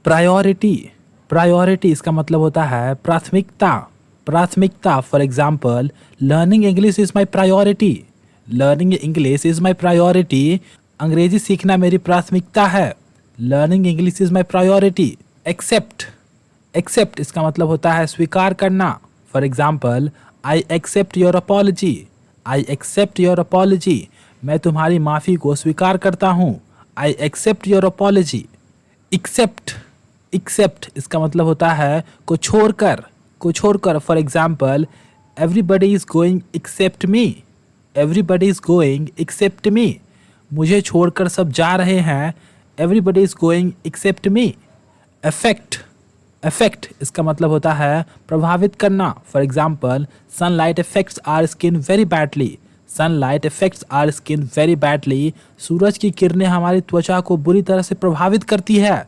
Priority, priority इसका मतलब होता है प्राथमिकता, प्राथमिकता। For example, learning English is my priority, learning English is my priority. अंग्रेजी सीखना मेरी प्राथमिकता है, learning English is my priority. Accept, accept इसका मतलब होता है स्वीकार करना। For example, I accept your apology, I accept your apology, मैं तुम्हारी माफ़ी को स्वीकार करता हूँ, I accept your apology. Except, accept इसका मतलब होता है को छोड़कर, को छोड़कर। For example, everybody is going except me, everybody is going except me, मुझे छोड़कर सब जा रहे हैं, everybody is going except me. Affect, affect इसका मतलब होता है प्रभावित करना। For example, sunlight affects our skin very badly, sunlight affects our skin very badly, सूरज की किरणें हमारी त्वचा को बुरी तरह से प्रभावित करती है।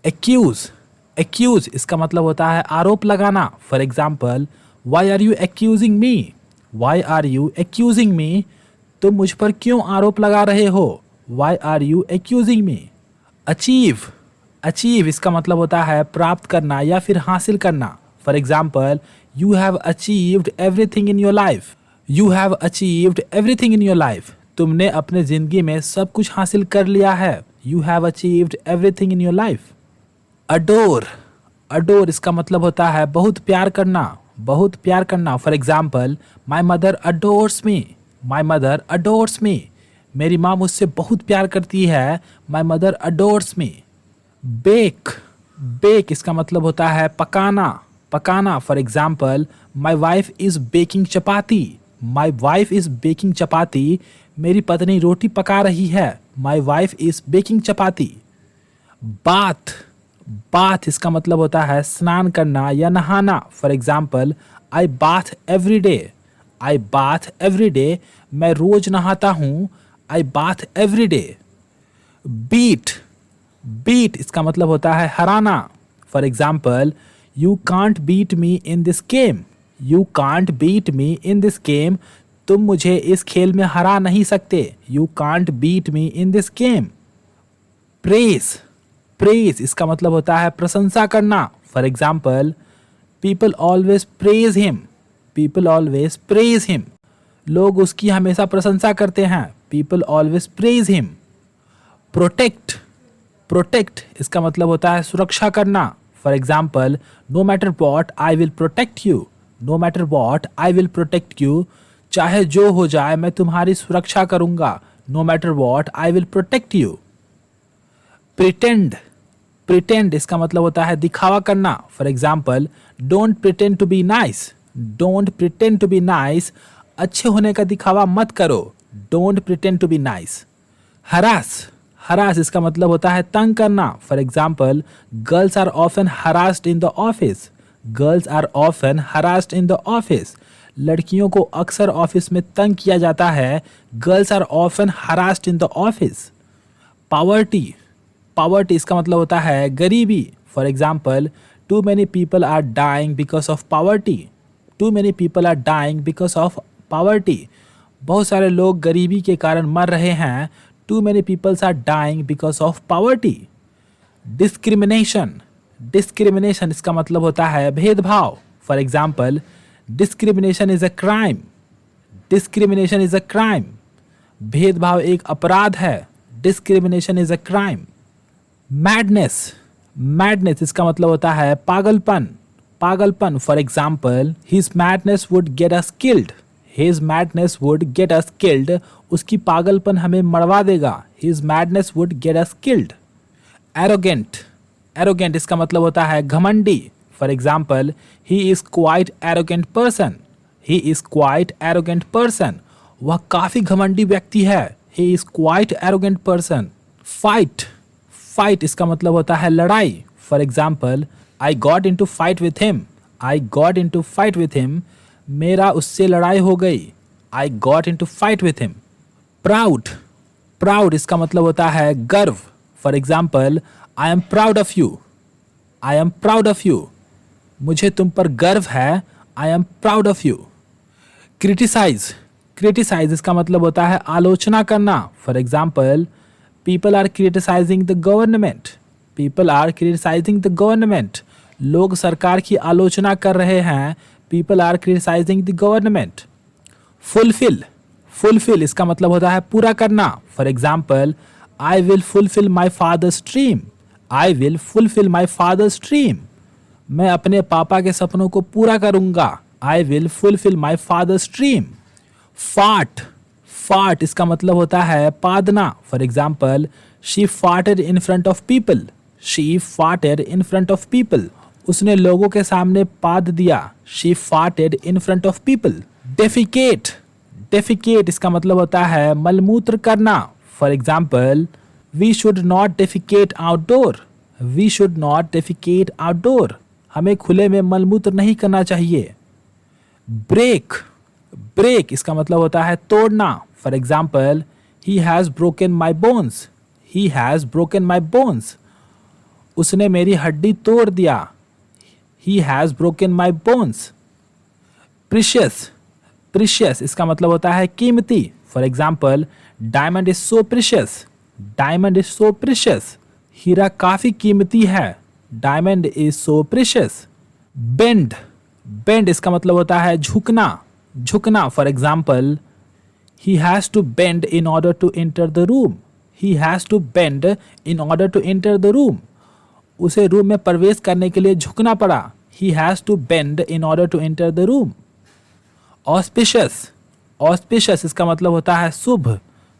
एक्यूज, एक्यूज इसका मतलब होता है आरोप लगाना। For example, why are you accusing me, why are you accusing me, तुम मुझ पर क्यों आरोप लगा रहे हो, why are you accusing me. Achieve, achieve इसका मतलब होता है प्राप्त करना या फिर हासिल करना। For example, you have achieved everything in your life, you have achieved everything in your life, तुमने अपने ज़िंदगी में सब कुछ हासिल कर लिया है, you have achieved everything in your life. Adore, adore इसका मतलब होता है बहुत प्यार करना, बहुत प्यार करना। For example, my mother adores me, my mother adores me, मेरी माँ मुझसे बहुत प्यार करती है, my mother adores me. Bake, bake इसका मतलब होता है पकाना, पकाना। For example, my wife is baking chapati, my wife is baking chapati, मेरी पत्नी रोटी पका रही है, my wife is baking chapati. Bath, bath इसका मतलब होता है स्नान करना या नहाना। For example, I bath every day, I bath every day, मैं रोज नहाता हूँ, I bath every day. Beat, beat इसका मतलब होता है हराना। For example, you can't beat me in this game, you can't beat me in this game, तुम मुझे इस खेल में हरा नहीं सकते, you can't beat me in this game. Praise, praise इसका मतलब होता है प्रशंसा करना। For example, people always praise him, people always praise him, लोग उसकी हमेशा प्रशंसा करते हैं, people always praise him. Protect, protect इसका मतलब होता है सुरक्षा करना। For example, no matter what I will protect you, no matter what I will protect you, चाहे जो हो जाए मैं तुम्हारी सुरक्षा करूंगा, no matter what I will protect you. Pretend, pretend इसका मतलब होता है दिखावा करना। For example, don't pretend to be nice, don't pretend to be nice, अच्छे होने का दिखावा मत करो, don't pretend to be nice. Harass, harass इसका मतलब होता है तंग करना। For example, girls are often harassed in the office, girls are often harassed in the office, लड़कियों को अक्सर ऑफिस में तंग किया जाता है, girls are often harassed in the office. Poverty, poverty इसका मतलब होता है गरीबी। For example, too many people are dying because of poverty, too many people are dying because of poverty, बहुत सारे लोग गरीबी के कारण मर रहे हैं, too many peoples are dying because of poverty. Discrimination, discrimination इसका मतलब होता है भेदभाव। For example, discrimination is a crime, discrimination is a crime, भेदभाव एक अपराध है, discrimination is a crime. Madness, madness इसका मतलब होता है पागलपन, पागलपन। For example, his madness would get us killed, his madness would get us killed, उसकी पागलपन हमें मरवा देगा, his madness would get us killed. Arrogant, arrogant इसका मतलब होता है घमंडी। For example, he is quite arrogant person, he is quite arrogant person, वह काफी घमंडी व्यक्ति है, he is quite arrogant person. Fight, fight इसका मतलब होता है लड़ाई। For example, I got into fight with him, I got into fight with him, मेरा उससे लड़ाई हो गई, I got into fight with him. Proud, proud इसका मतलब होता है गर्व। For example, I am proud of you, I am proud of you, मुझे तुम पर गर्व है, I am proud of you. Criticise, criticise इसका मतलब होता है आलोचना करना। For example, people are criticising the government, people are criticising the government, लोग सरकार की आलोचना कर रहे हैं, people are criticising the government. Fulfil, fulfil इसका मतलब होता है पूरा करना। For example, I will fulfil my father's dream, I will fulfil my father's dream, मैं अपने पापा के सपनों को पूरा करूंगा, I will fulfil my father's dream. Fart, fart इसका मतलब होता है पादना। For example, she farted in front of people, she farted in front of people, उसने लोगों के सामने पाद दिया, she farted in front of people. Defecate, defecate इसका मतलब होता है मलमूत्र करना। For example, we should not defecate outdoor, we should not defecate outdoor, हमें खुले में मलमूत्र नहीं करना चाहिए। ब्रेक, ब्रेक इसका मतलब होता है तोड़ना। For example, he has broken my bones, he has broken my bones, उसने मेरी हड्डी तोड़ दिया, he has broken my bones. Precious, precious इसका मतलब होता है कीमती। For example, diamond is so precious, diamond is so precious, हीरा काफी कीमती है, diamond is so precious. Bend, bend इसका मतलब होता है झुकना, झुकना। For example, he has to bend in order to enter the room, he has to bend in order to enter the room, उसे रूम में प्रवेश करने के लिए झुकना पड़ा, he has to bend in order to enter the room. Auspicious, auspicious इसका मतलब होता है शुभ,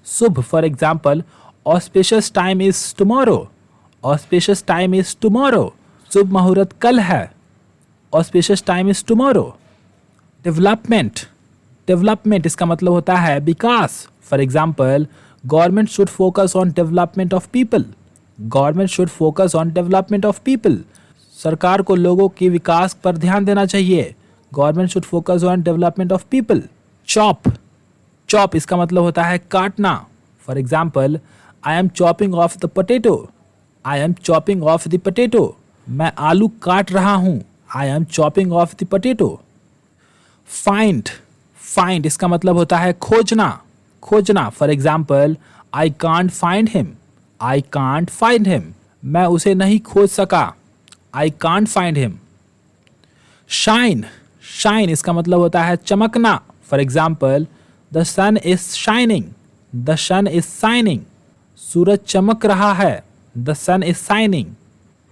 शुभ। For example, auspicious time is tomorrow, auspicious time is tomorrow, शुभ मुहूर्त कल है, auspicious time is tomorrow. Development, development इसका मतलब होता है विकास। For example, government should focus on development of people, government should focus on development of people, सरकार को लोगों के विकास पर ध्यान देना चाहिए, government should focus on development of people. Chop, chop इसका मतलब होता है काटना। For example, I M chopping of the potato, I am chopping of the potato, मैं आलू काट रहा हूँ, I am chopping of the potato. Find, find इसका मतलब होता है खोजना, खोजना। For example, I can't find him, I can't find him, मैं उसे नहीं खोज सका, I can't find him. Shine, shine इसका मतलब होता है चमकना। For example, the sun is shining, the sun is shining, सूरज चमक रहा है, the sun is shining.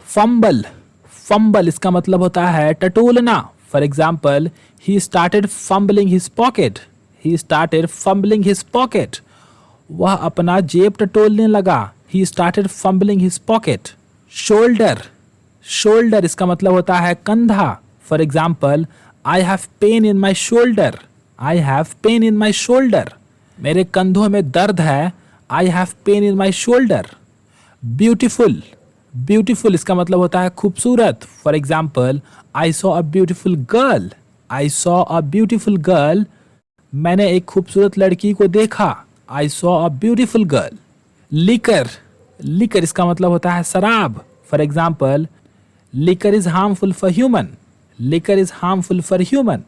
Fumble, fumble इसका मतलब होता है टटोलना। For example, he started fumbling his pocket, he started fumbling his pocket, वह अपना जेब टटोलने लगा, he started fumbling his pocket. Shoulder, shoulder इसका मतलब होता है कंधा। For example, I have pain in my shoulder, I have pain in my shoulder, मेरे कंधों में दर्द है, I have pain in my shoulder. Beautiful, beautiful इसका मतलब होता है खूबसूरत। For example, I saw a beautiful girl, I saw a beautiful girl, मैंने एक खूबसूरत लड़की को देखा, I saw a beautiful girl. Liquor, liquor इसका मतलब होता है शराब। For example, liquor is harmful for human, liquor is harmful for human,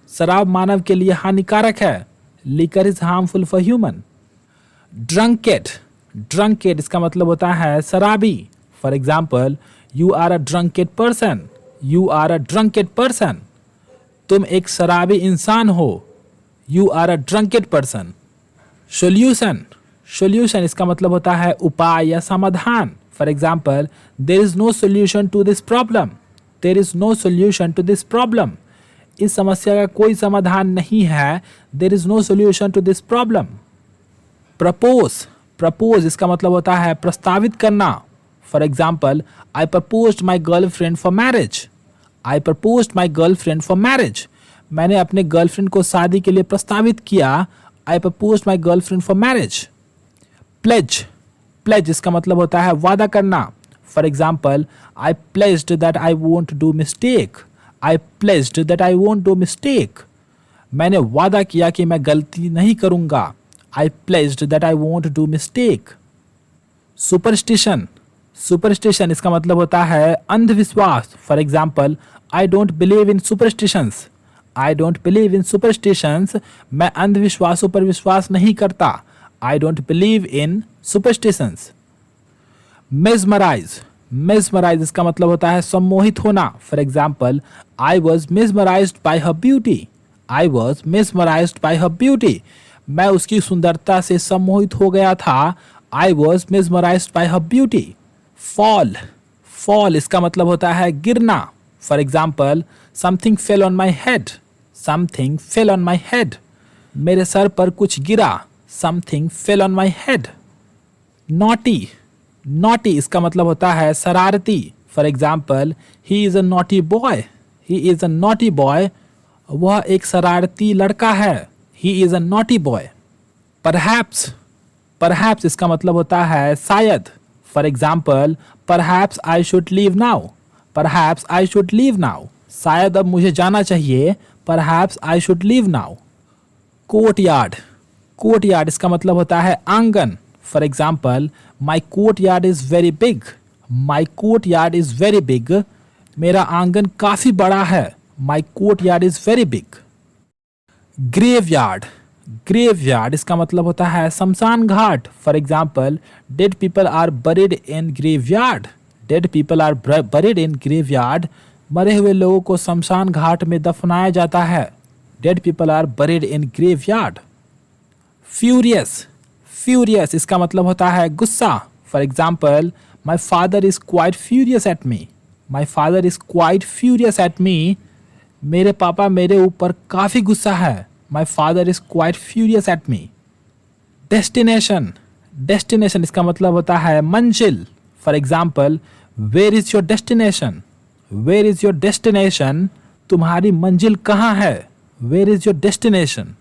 शराब मानव के लिए हानिकारक है, liquor is harmful for human. Drunked, drunked इसका मतलब होता है शराबी। For example, you are a drunked person, you are a drunked person, तुम एक शराबी इंसान हो, you are a drunked person. Solution, solution इसका मतलब होता है उपाय या समाधान। For example, there is no solution to this problem, there is no solution to this problem, इस समस्या का कोई समाधान नहीं है, there is no solution to this problem. Propose, propose इसका मतलब होता है प्रस्तावित करना। For example, I proposed my girlfriend for marriage, I proposed my girlfriend for marriage, मैंने अपने गर्लफ्रेंड को शादी के लिए प्रस्तावित किया, I proposed my girlfriend for marriage. Pledge, pledge इसका मतलब होता है वादा करना। For example, I pledged that I won't do mistake, I pledged that I won't do mistake, मैंने वादा किया कि मैं गलती नहीं करूंगा, I pledged that I won't do mistake. Superstition, superstition इसका मतलब होता है अंधविश्वास। For example, I don't believe in superstitions, I don't believe in superstitions, मैं अंधविश्वासों पर विश्वास नहीं करता, I don't believe in superstitions. Mesmerise, mesmerise इसका मतलब होता है सम्मोहित होना। For example, I was mesmerised by her beauty. I was mesmerised by her beauty. मैं उसकी सुंदरता से सम्मोहित हो गया था। I was mesmerised by her beauty. Fall, fall इसका मतलब होता है गिरना। For example, something fell on my head. Something fell on my head. मेरे सर पर कुछ गिरा। Something fell on my head. Naughty, naughty इसका मतलब होता है शरारती। For example, he is a naughty boy. He is a naughty boy. वह एक शरारती लड़का है। He is a naughty boy. Perhaps, perhaps इसका मतलब होता है शायद। For example, perhaps I should leave now. Perhaps I should leave now. शायद अब मुझे जाना चाहिए। Perhaps I should leave now. Courtyard, courtyard इसका मतलब होता है आंगन। For example, my courtyard is very big. My courtyard is very big. मेरा आंगन काफी बड़ा है। My courtyard is very big. Graveyard, graveyard इसका मतलब होता है शमशान घाट। For example, dead people are buried in graveyard. Dead people are buried in graveyard. मरे हुए लोगों को शमशान घाट में दफनाया जाता है। Dead people are buried in graveyard. Furious, furious इसका मतलब होता है गुस्सा। For example, my father is quite furious at me. My father is quite furious at me. मेरे पापा मेरे ऊपर काफ़ी गुस्सा है। My father is quite furious at me. Destination, destination इसका मतलब होता है मंजिल। For example, where is your destination. Where is your destination. तुम्हारी मंजिल कहाँ है। Where is your destination.